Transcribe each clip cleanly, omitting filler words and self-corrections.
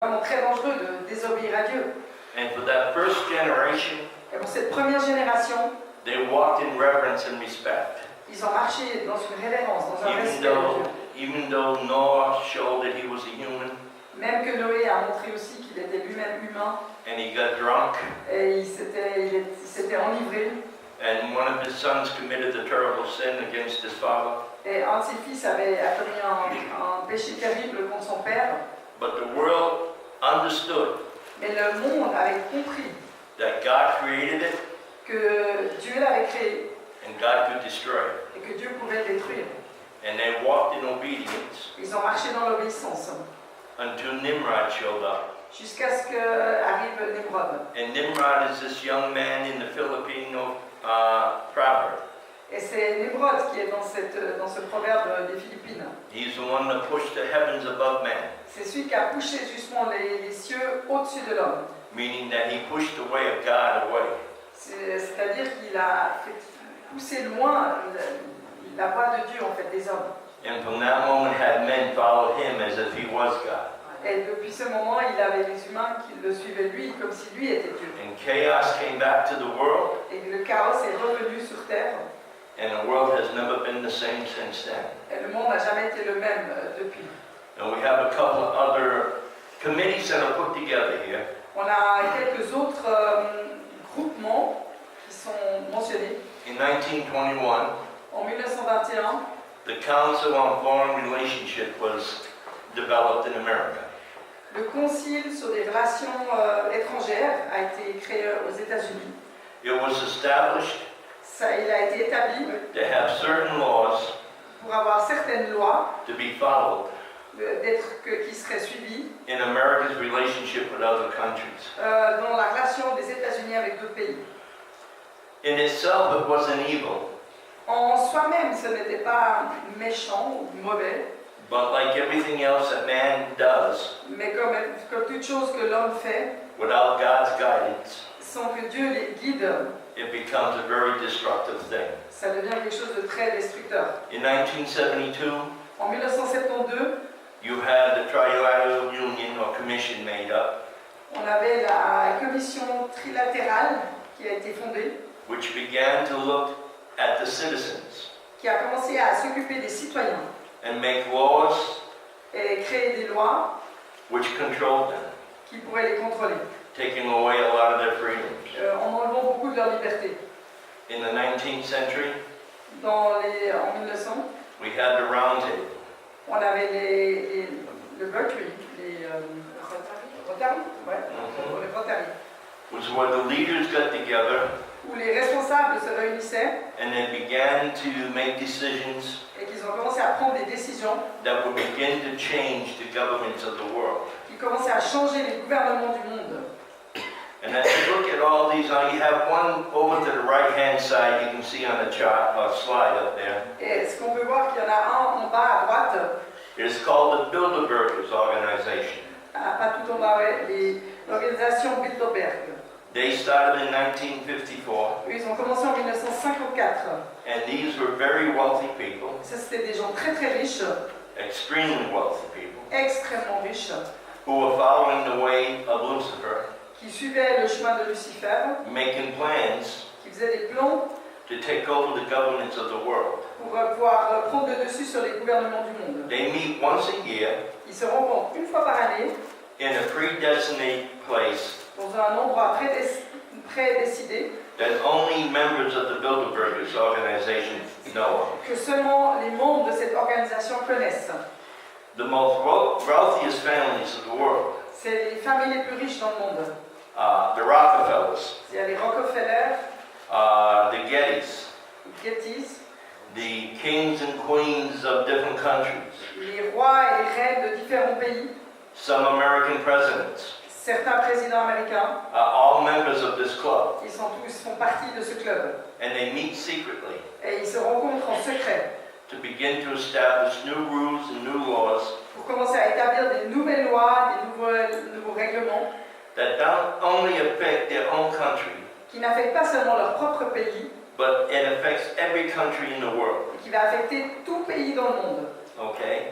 vraiment très dangereux de désobéir à Dieu. And for that first generation, Et pour cette première génération, they walked in reverence and respect. ils ont marché dans une révérence, dans un respect de Dieu. Even though Noah showed that he was a human, Même que Noé a montré aussi qu'il était lui-même humain, and he got drunk, et il s'était enivré, and one of his sons committed a terrible sin against his father. et un de ses fils avait commis un péché terrible contre son père. But the world understood Mais le monde avait compris that God created it que Dieu l'avait créé and God could destroy it. et que Dieu pouvait le détruire. And they walked in obedience Ils ont marché dans l'obéissance until Nimrod showed up. jusqu'à ce qu'arrive Nimrod. And Nimrod is this young man in the Filipino proverb. Et c'est Nimrod qui est dans ce proverbe des Philippines. He's the one that pushed the heavens above man, C'est celui qui a poussé justement les cieux au-dessus de l'homme. meaning that he pushed the way of God away. C'est-à-dire qu'il a fait pousser loin la voie de Dieu en fait des hommes. And from that moment had men follow him as if he was God. Et depuis ce moment, il avait les humains qui le suivaient lui comme si lui était Dieu. And chaos came back to the world, Et le chaos est revenu sur terre. and the world has never been the same since then. Et le monde n'a jamais été le même depuis. And we have a couple of other committees that are put together here. On a quelques autres groupements qui sont mentionnés. In 1921, En 1921, the Council on Foreign Relationship was developed in America. le Concile sur les relations étrangères a été créé aux États-Unis. It was established Il a été établi to have certain laws pour avoir certaines lois to be followed qui seraient suivies in America's relationship with other countries. dans la relation des États-Unis avec d'autres pays. In itself, it wasn't evil, En soi-même, ce n'était pas méchant ou mauvais, but like everything else that man does, mais comme toute chose que l'homme fait, without God's guidance, sans que Dieu les guide, it becomes a very destructive thing. ça devient quelque chose de très destructeur. In 1972, En 1972, you had the Trilateral Union or Commission made up, on avait la commission trilatérale qui a été fondée, which began to look at the citizens qui a commencé à s'occuper des citoyens and make laws et créer des lois which controlled them, qui pourraient les contrôler, taking away a lot of their freedoms. en enlevant beaucoup de leur liberté. In the 19th century, En 1900, we had the Round Table, on avait le Rotary, les Rotary, ouais, les Rotary, which where the leaders got together où les responsables se réunissaient and they began to make decisions et qu'ils ont commencé à prendre des décisions that would begin to change the governments of the world. qui commençaient à changer les gouvernements du monde. And as you look at all these, you have one over to the right-hand side, you can see on the chart, slide up there. Et ce qu'on peut voir qu'il y en a un en bas à droite, It is called the Bilderbergers Organization. pas tout en bas, ouais, l'organisation Bilderberg. They started in 1954, Eux, ils ont commencé en 1954. and these were very wealthy people, Ça, c'était des gens très très riches, extremely wealthy people, extrêmement riches, who were following the way of Lucifer, qui suivaient le chemin de Lucifer, making plans qui faisaient des plans to take over the governments of the world. pour pouvoir prendre le dessus sur les gouvernements du monde. They meet once a year Ils se rencontrent une fois par année in a predestinated place dans un endroit prédécidé that only members of the Bilderbergers organization know of. que seulement les membres de cette organisation connaissent. The most wealthiest families of the world, C'est les familles les plus riches dans le monde. the Rockefellers, Il y a les Rockefeller, the Gettys, les Gettys, the kings and queens of different countries, les rois et les reines de différents pays, some American presidents, certains présidents américains, all members of this club. ils font partie de ce club. And they meet secretly Et ils se rencontrent en secret to begin to establish new rules and new laws pour commencer à établir des nouvelles lois, des nouveaux règlements that don't only affect their own country, qui n'affectent pas seulement leur propre pays, but it affects every country in the world. mais qui va affecter tout pays dans le monde. Okay?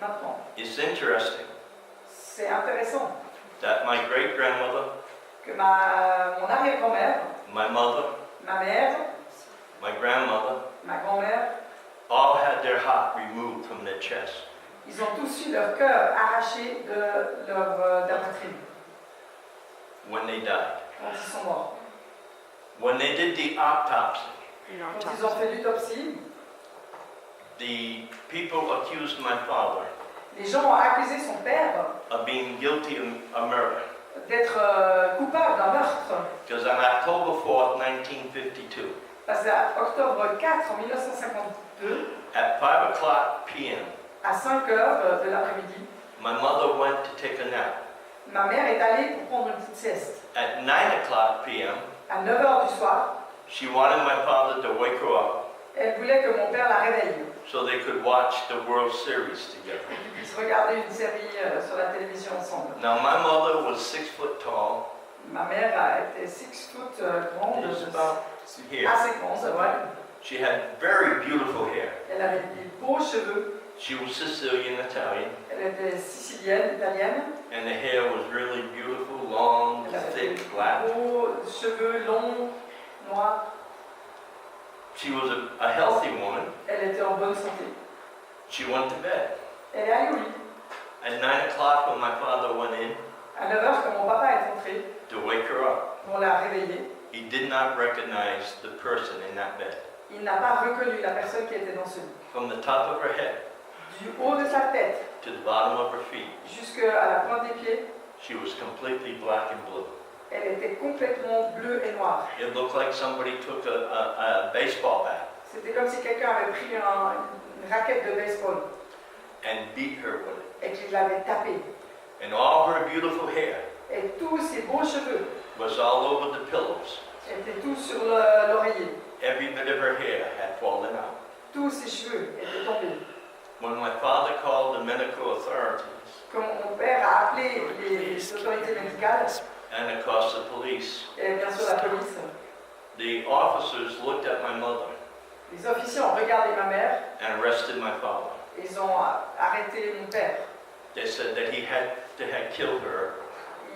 maintenant. It's interesting C'est intéressant that my great-grandmother, que mon arrière-grand-mère, my mother, ma mère, my grandmother, ma grand-mère, all had their heart removed from their chest. ils ont tous eu leur cœur arraché de leur poitrine When they died. quand ils sont morts. When they did the autopsy, Quand ils ont fait l'autopsie, the people accused my father les gens ont accusé son père of being guilty of murder. d'être coupable d'un meurtre. Because on October 4th, 1952, Parce qu'à octobre 4 en 1952, at 5 o'clock p.m., à 5 heures de l'après-midi, my mother went to take a nap. ma mère est allée pour prendre une petite sieste. At 9 o'clock p.m., À 9 heures du soir, she wanted my father to wake her up elle voulait que mon père la réveille so they could watch the World Series together. et qu'ils puissent regarder une série sur la télévision ensemble. Now, my mother was 6 foot tall. Ma mère a été 6 foot grande, Just about here. assez grande, ouais. She had very beautiful hair. Elle avait des beaux cheveux, She was Sicilian Italian, elle était sicilienne, italienne. and the hair was really beautiful, long, Elle avait thick, des black. beaux cheveux longs, noirs. She was a healthy woman. Elle était en bonne santé. She went to bed. Elle est allée au lit. At 9 o'clock, when my father went in À 9 heures, quand mon papa est entré to wake her up, pour la réveiller, he did not recognize the person in that bed. il n'a pas reconnu la personne qui était dans ce lit. From the top of her head Du haut de sa tête to the bottom of her feet, jusqu'à la pointe des pieds, she was completely black and blue. elle était complètement bleue et noire. It looked like somebody took a baseball bat C'était comme si quelqu'un avait pris une raquette de baseball and beat her with it. et qu'il l'avait tapée. And all her beautiful hair Et tous ses beaux cheveux was all over the pillows. étaient tous sur l'oreiller. Every bit of her hair had fallen out. Tous ses cheveux étaient tombés. When my father called the medical authorities Quand mon père a appelé les autorités médicales and of course the police, et bien sûr la police, the officers looked at my mother les officiers ont regardé ma mère and arrested my father. et ils ont arrêté mon père. They said that he had killed her,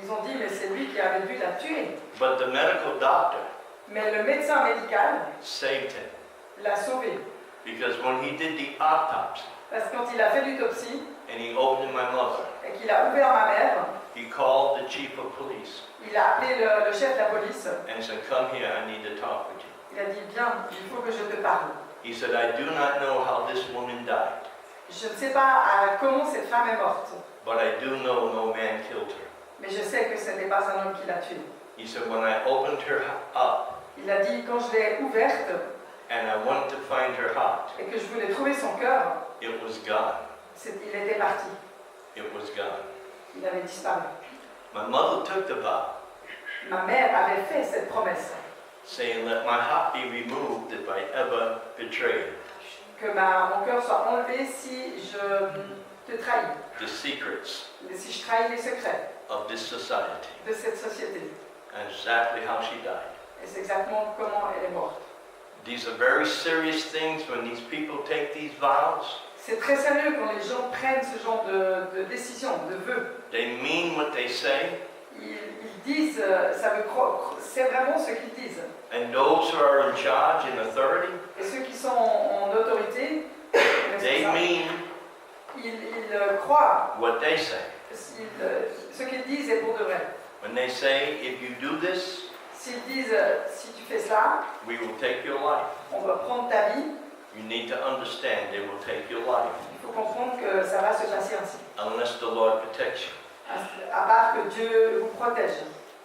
Ils ont dit mais c'est lui qui avait dû la tuer. but the medical doctor Mais le médecin médical saved him l'a sauvé. because when he did the autopsy Parce que quand il a fait l'autopsie and he opened my mother, et qu'il a ouvert ma mère, he called the chief of police il a appelé le chef de la police. and said, "Come here, I need to talk with you." Il a dit viens, il faut que je te parle. He said, "I do not know how this woman died, Je ne sais pas comment cette femme est morte, but I do know no man killed her." mais je sais que ce n'est pas un homme qui l'a tuée. He said, "When I opened her up Il a dit quand je l'ai ouverte and I went to find her heart, et que je voulais trouver son cœur, it was gone. il était parti. It was gone." Il avait disparu. My mother took the vow, Ma mère avait fait cette promesse saying, "Let my heart be removed if I ever betray you." que mon cœur soit enlevé si je te trahis, The secrets si je trahis les secrets of this society. de cette société. And exactly how she died. Et c'est exactement comment elle est morte. These are very serious things when these people take these vows. C'est très sérieux quand les gens prennent ce genre de décision, de vœux. They mean what they say, Ils disent, c'est vraiment ce qu'ils disent. and those who are in charge in authority, Et ceux qui sont en autorité, they mean ils croient. what they say. Ce qu'ils disent est pour de vrai. When they say, "If you do this, S'ils disent, si tu fais cela, we will take your life," on va prendre ta vie, you need to understand they will take your life il faut comprendre que ça va se passer ainsi. unless the Lord protects you. À part que Dieu vous protège.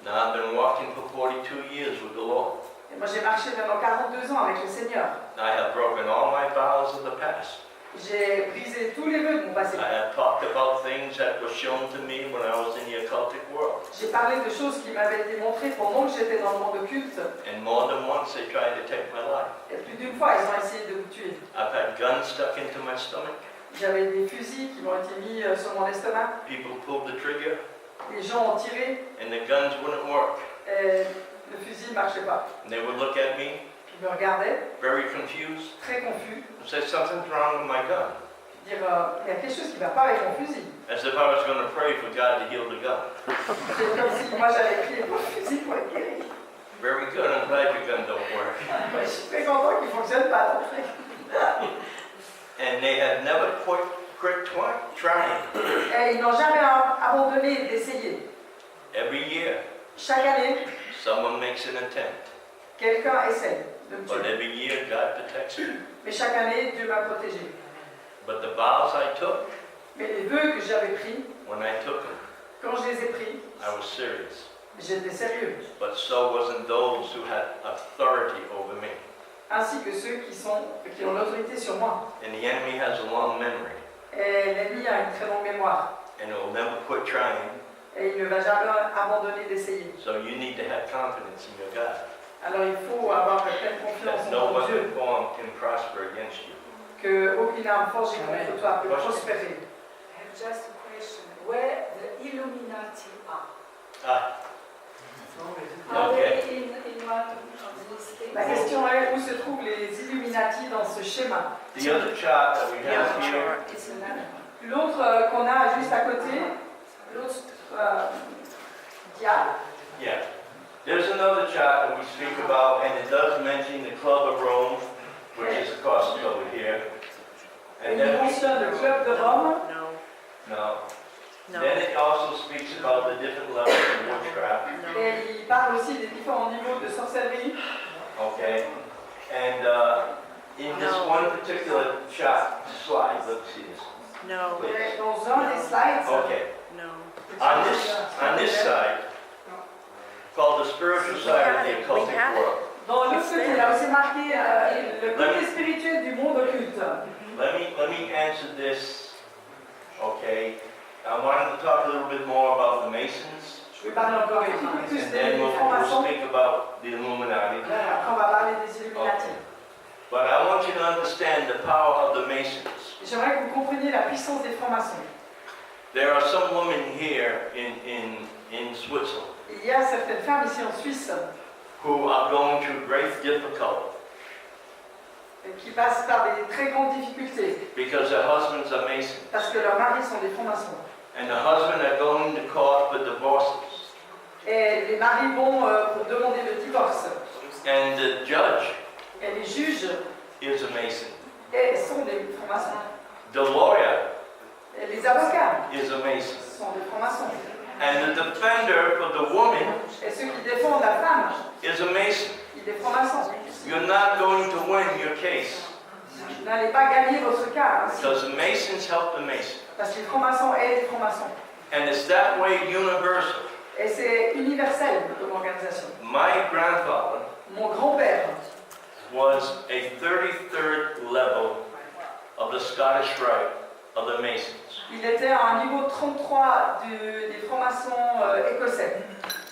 Now, I've been walking for 42 years with the Lord. Et moi j'ai marché pendant 42 ans avec le Seigneur. I have broken all my vows of the past. J'ai brisé tous les vœux de mon passé. I have talked about things that were shown to me when I was in the occultic world. J'ai parlé de choses qui m'avaient été montrées pendant que j'étais dans le monde occulte. And more than once they tried to take my life. Et plus d'une fois, ils ont essayé de me tuer. I've had guns stuck into my stomach. J'avais des fusils qui m'ont été mis sur mon estomac. People pulled the trigger Les gens ont tiré and the guns wouldn't work. et le fusil ne marchait pas. And they would look at me, Ils me regardaient, very confused, très confus. and say, "Something's wrong with my gun." Ils dire il y a quelque chose qui ne va pas avec mon fusil. As if I was going to pray for God to heal the gun. C'est comme si moi j'avais prié pour le fusil pour être guéri. Very good. I'm glad your gun don't work. Je suis très content qu'il ne fonctionne pas. And they had never quit trying. Et ils n'ont jamais abandonné d'essayer. Every year, Chaque année, someone makes an attempt. quelqu'un essaie de me But tuer. every year, God protects me. Mais chaque année, Dieu m'a protégé. But the vows I took, Mais les vœux que j'avais pris, when I took them, quand je les ai pris, I was serious. j'étais sérieux. But so wasn't those who had authority over me. Ainsi que ceux qui ont l'autorité sur moi. And the enemy has a long memory, Et l'ennemi a une très longue mémoire. and it will never quit trying. Et il ne va jamais abandonner d'essayer. So you need to have confidence in your God. Alors il faut avoir pleine confiance That no en weapon Dieu. formed can prosper against you. Qu'aucune arme forgée contre toi peut prospérer. I have just a question. Where the Illuminati are? Ah, Are Okay. they in one of these things? La question est où se trouvent les Illuminati dans ce schéma. the other chart that we have here, It's another one. L'autre qu'on a juste à côté, l'autre diable, yeah. There's another chart that we speak about, and it does mention the Club of Rome, which is of course over here. And il then, mentionne le club de Rome. no. Then it also speaks about the different levels of witchcraft. Et il parle aussi des différents niveaux de sorcellerie. Okay. And in this one particular slide, let's see this. No, Et dans un des slides, Okay. no. On this side, called the spiritual side of the occultic world. dans l'autre côté, là où c'est marqué le côté spirituel du monde occulte. Let me answer this. Okay. I wanted to talk a little bit more about the Masons, Je vais parler encore un petit peu plus and des then we'll francs-maçons. speak about the Illuminati. Après, on va parler des Illuminati. But I want you to understand the power of the Masons. J'aimerais que vous compreniez la puissance des francs-maçons. There are some women here in Switzerland Il y a certaines femmes ici en Suisse who are going through great difficulty qui passent par des très grandes difficultés because their husbands are Masons. parce que leurs maris sont des francs-maçons. And the husband are going to court for divorces. Et les maris vont pour demander le divorce. And the judge Et les juges is a Mason. sont des francs-maçons. The lawyer Et les avocats is a Mason. sont des francs-maçons. And the defender for the woman Et ceux qui défendent la femme, is a Mason. ils sont des francs-maçons. You're not going to win your case Vous n'allez pas gagner votre cas ainsi, because the Masons help the Masons. parce que les francs-maçons aident les francs-maçons. And it's that way universal. Et c'est universel comme organisation. My grandfather Mon grand-père was a 33rd level of the Scottish Rite of the Masons. il était à un niveau 33 des francs-maçons écossais.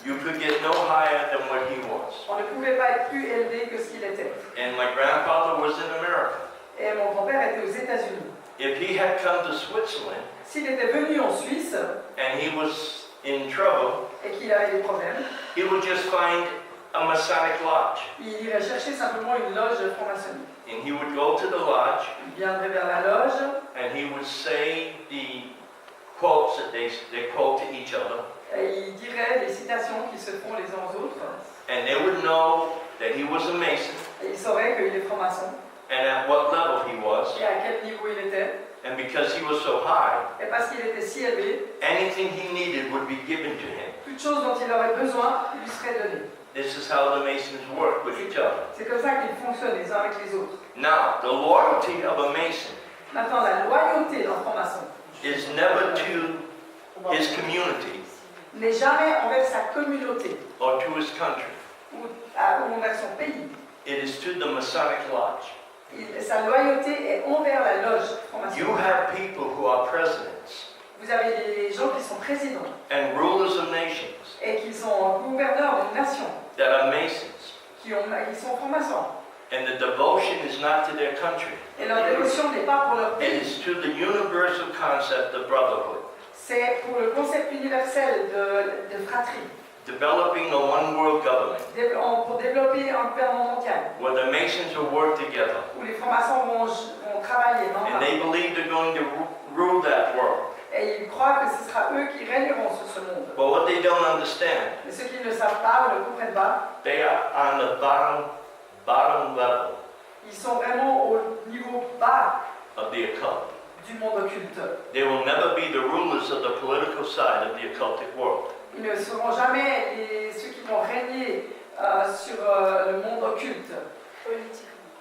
You could get no higher than what he was. On ne pouvait pas être plus élevé que ce qu'il était. And my grandfather was in America. Et mon grand-père était aux États-Unis. If he had come to Switzerland S'il était venu en Suisse and he was in trouble, et qu'il avait des problèmes, he would just find a Masonic lodge. il irait chercher simplement une loge franc-maçonnique. And he would go to the lodge Il viendrait vers la loge and he would say the quotes that they quote to each other. et il dirait les citations qui se font les uns aux autres. And they would know that he was a Mason Et il saurait qu'il est franc-maçon and at what level he was. et à quel niveau il était. And because he was so high, Et parce qu'il était si élevé, anything he needed would be given to him. toute chose dont il aurait besoin lui serait donnée. This is how the Masons work with each other. C'est comme ça qu'ils fonctionnent les uns avec les autres. Now, the loyalty of a Mason Maintenant, la loyauté d'un franc-maçon is never to his community n'est jamais envers sa communauté or to his country. ou envers son pays. It is to the Masonic Lodge. Sa loyauté est envers la loge You franc-maçonne. have people who are presidents Vous avez des gens qui sont présidents and rulers of nations et qui sont gouverneurs d'une nation, that are Masons, qui sont francs-maçons. and the devotion is not to their country. Et leur dévotion n'est pas pour leur It pays, is to the universal concept of brotherhood, c'est pour le concept universel de fratrie, developing a one world government pour développer un gouvernement mondial, where the Masons will work together où les francs-maçons vont vont travailler main And à main. they believe they're going to rule that world. Et ils croient que ce sera eux qui régneront sur ce monde. But what they don't understand, Mais ceux qui ne savent pas ou ne comprennent pas, they are on the bottom level ils sont vraiment au niveau bas of the occult. du monde occulte. They will never be the rulers of the political side of the occultic world. Ils ne seront jamais ceux qui vont régner sur le monde occulte,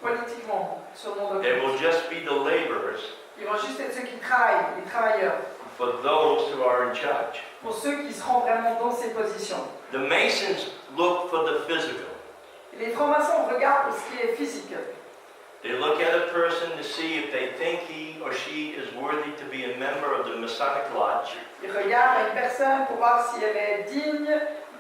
politiquement, sur le monde They occulte. will just be the laborers Ils vont juste être ceux qui travaillent, les travailleurs, for those who are in charge. pour ceux qui seront vraiment dans ces positions. The Masons look for the physical. Les francs-maçons regardent pour ce qui est physique. They look at a person to see if they think he or she is worthy to be a member of the Masonic Lodge. Ils regardent une personne pour voir si elle est digne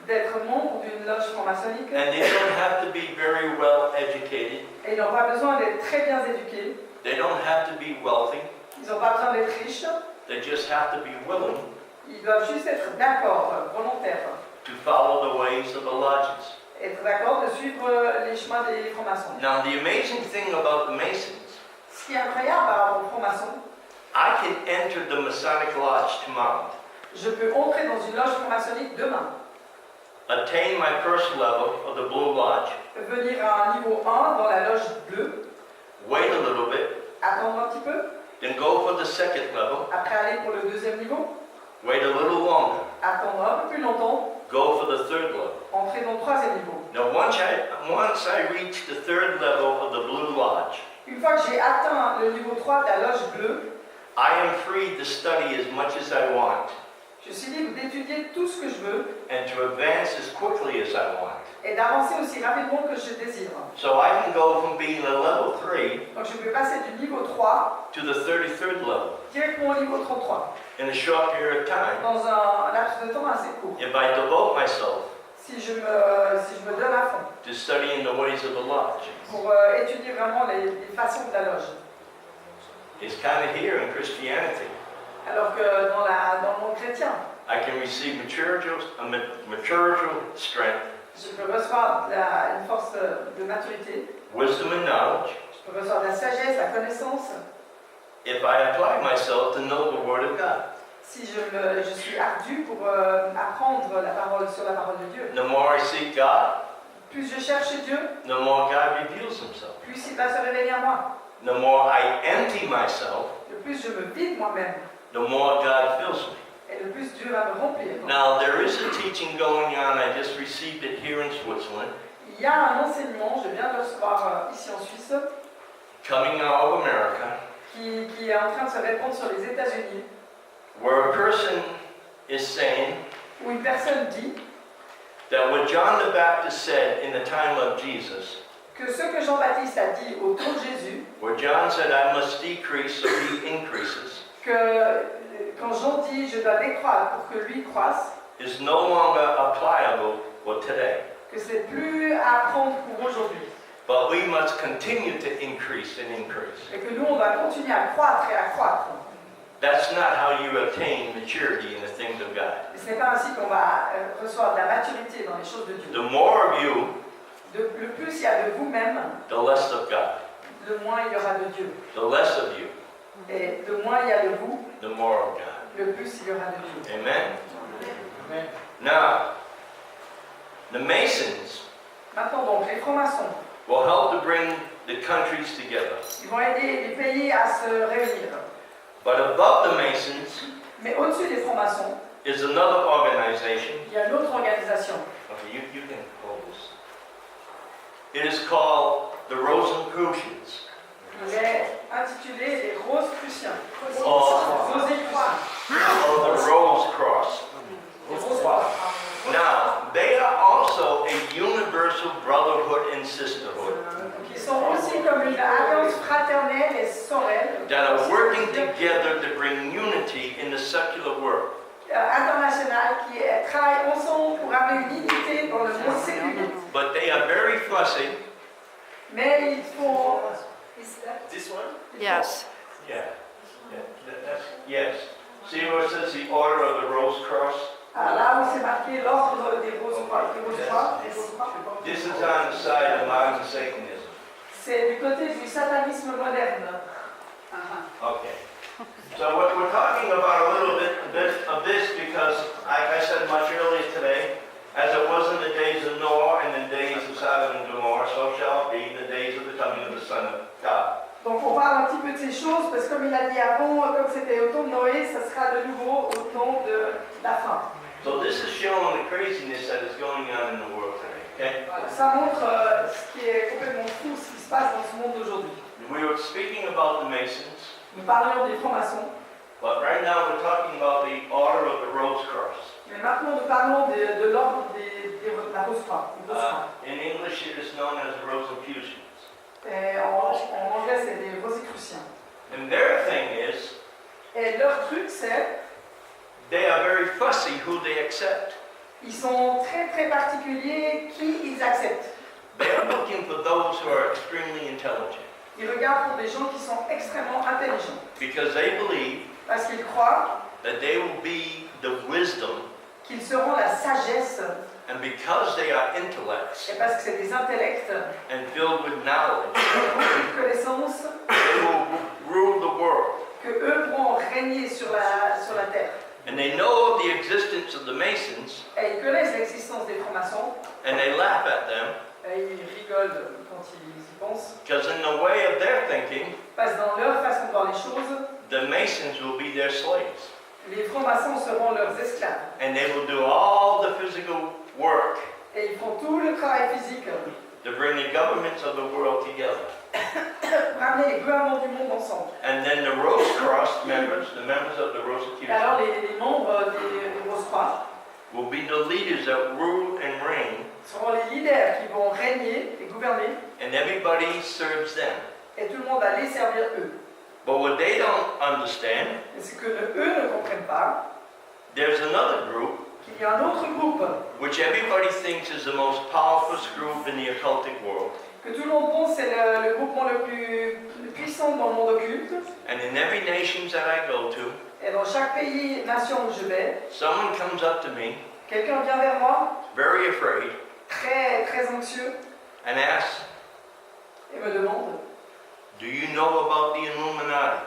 d'être membre d'une loge franc-maçonnique. And they don't have to be very well educated. Et ils n'ont pas besoin d'être très bien éduqués. They don't have to be wealthy. Ils n'ont pas besoin d'être riches. They just have to be willing Ils doivent juste être d'accord, volontaires. to follow the ways of the lodges. Être d'accord de suivre les chemins des francs-maçons. Now, the amazing thing about the Masons, Ce qui est incroyable par rapport aux francs-maçons, I can enter the Masonic Lodge tomorrow, je peux entrer dans une loge franc-maçonnique demain, attain my first level of the Blue Lodge, venir à un niveau 1 dans la loge bleue, wait a little bit, attendre un petit peu, then go for the second level, après aller pour le deuxième niveau, wait a little longer, attendre un peu plus longtemps, go for the third level. entrer dans le troisième niveau. Now, once I reach the third level of the Blue Lodge, Une fois que j'ai atteint le niveau 3 de la loge bleue, I am free to study as much as I want je suis libre d'étudier tout ce que je veux and to advance as quickly as I want. et d'avancer aussi rapidement que je désire. So I can go from being a level 3 Donc je peux passer du niveau 3 to the 33rd level directement au niveau 33 in a short period of time dans un laps de temps assez court. if I devote myself Si je me donne à fond to studying the ways of the lodge. pour étudier vraiment les façons de la loge. It's kind of here in Christianity. Alors que dans le monde chrétien, I can receive maturity strength, je peux recevoir une force de maturité, wisdom and knowledge je peux recevoir de la sagesse, la connaissance, if I apply myself to know the Word of God. si je suis ardu pour apprendre sur la parole de Dieu. The more I seek God, Plus je cherche Dieu, the more God reveals Himself. plus il va se révéler à moi. The more I empty myself, Le plus je me vide moi-même, the more God fills me. et le plus Dieu va me remplir. Now, there is a teaching going on. I just received it here in Switzerland, Il y a un enseignement, je viens de le recevoir ici en Suisse, coming out of America, qui est en train de se répandre sur les États-Unis, where a person is saying où une personne dit that what John the Baptist said in the time of Jesus, que ce que Jean-Baptiste a dit au temps de Jésus, where John said, I must decrease so he increases, que quand Jean dit je dois décroître pour que lui croisse, is no longer applicable for today. que c'est plus à apprendre pour aujourd'hui, But we must continue to increase and increase. et que nous on va continuer à croître et à croître. That's not how you attain maturity in the things of God. Et ce n'est pas ainsi qu'on va recevoir de la maturité dans les choses de Dieu. The more of you, Le plus il y a de vous-même, the less of God. le moins il y aura de Dieu. The less of you, Et le moins il y a de vous, the more of God. le plus il y aura de Dieu. Amen? Amen. Now, the Masons Maintenant donc, les francs-maçons, will help to bring the countries together. ils vont aider les pays à se réunir. But above the Masons Mais au-dessus des francs-maçons, is another organization. il y a une autre organisation. Okay, you can hold this. It is called the Rosicrucians. Il est intitulé Les Rosicruciens. Oh. Rosicroix. Or the Rose Cross. Les Rosicroix. Now, they are also a universal brotherhood and sisterhood Ils sont aussi comme une alliance fraternelle et sorelle that are working together to bring unity in the secular world. internationale qui travaillent ensemble pour amener une unité dans le monde séculier. But they are very fussy. Mais ils font... This one? Yes. Yeah. Yes. See where it says the order of the Rose Cross? Là où c'est marqué l'ordre des Rosicroix. This is on the side of modern Satanism. C'est du côté du satanisme moderne. Okay. So we're talking about a little bit of this because, like I said much earlier today, as it was in the days of Noah and the days of Sodom and Gomorrah, so shall it be in the days of the coming of the Son of God. Donc on parle un petit peu de ces choses parce que comme il a dit avant, comme c'était au temps de Noé, ça sera de nouveau au temps de la fin. So this is showing the craziness that is going on in the world today, okay? Ça montre ce qui est complètement fou, ce qui se passe dans ce monde d'aujourd'hui. We were speaking about the Masons, Nous parlions des francs-maçons, but right now we're talking about the Order of the Rosecross. mais maintenant nous parlons de l'ordre de la Rose-Croix. In English it is known as the Rosicrucians. Et en anglais, c'est des Rosicruciens. And their thing is, Et leur truc, c'est they are very fussy who they accept. ils sont très très particuliers qui ils acceptent. They are looking for those who are extremely intelligent Ils regardent pour des gens qui sont extrêmement intelligents because they believe parce qu'ils croient that they will be the wisdom, qu'ils seront la sagesse and because they are intellects et parce que c'est des intellects and filled with knowledge, beaucoup de connaissances they will rule the world. que eux pourront régner sur la terre. And they know of the existence of the Masons, Et ils connaissent l'existence des francs-maçons and they laugh at them et ils rigolent quand ils y pensent because in the way of their thinking, parce que dans leur façon de voir les choses, the Masons will be their slaves. les francs-maçons seront leurs esclaves And they will do all the physical work et ils font tout le travail physique to bring the governments of the world together. pour ramener les gouvernements du monde ensemble. And then the Rosecross members, the members of the Et alors Rosicrucians, les membres des Rose-Croix will be the leaders that rule and reign, seront les leaders qui vont régner et gouverner and everybody serves them. et tout le monde va les servir eux. But what they don't understand, Mais ce que eux ne comprennent pas, there's another group qu'il y a un autre groupe which everybody thinks is the most powerful group in the occultic world. que tout le monde pense c'est le groupement le plus puissant dans le monde occulte. And in every nation that I go to, Et dans chaque pays, nation où je vais, someone comes up to me, quelqu'un vient vers moi, very afraid, très très anxieux, and asks, et me demande "Do you know about the Illuminati?"